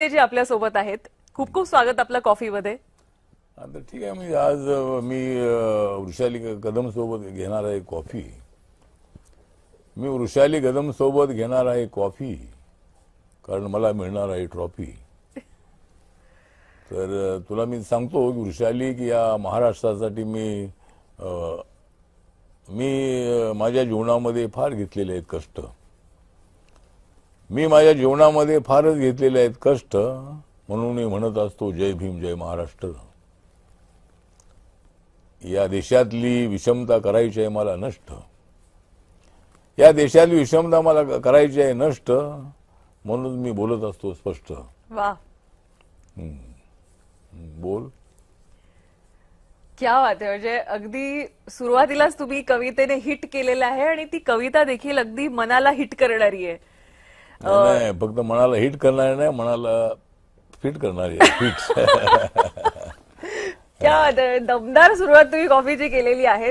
ते जे आपल्या सोबत आहेत. खूप खूप स्वागत आपलं कॉफीमध्ये. आता ठीक आहे. मी आज वृषाली कदम सोबत घेणार आहे कॉफी. मी वृषाली कदम सोबत घेणार आहे कॉफी, कारण मला मिळणार आहे ट्रॉफी. तर तुला मी सांगतो की वृषाली की या महाराष्ट्रासाठी मी माझ्या जीवनामध्ये फार घेतलेले आहेत कष्ट. मी माझ्या जीवनामध्ये फारच घेतलेले आहेत कष्ट, म्हणून मी म्हणत असतो जय भीम जय महाराष्ट्र. या देशातली विषमता करायची आहे मला नष्ट. या देशातली विषमता मला करायची आहे नष्ट, म्हणून मी बोलत असतो स्पष्ट. वा, बोल. क्या बात आहे. म्हणजे अगदी सुरुवातीलाच तुम्ही कवितेने हिट केलेलं आहे आणि ती कविता देखील अगदी मनाला हिट करणारी आहे. नाही, फक्त मनाला हिट करणारी नाही, मनाला फिट करणारी आहे. फिट. क्या बात आहे. दमदार सुरुवात तुम्ही कॉफीची केलेली आहे.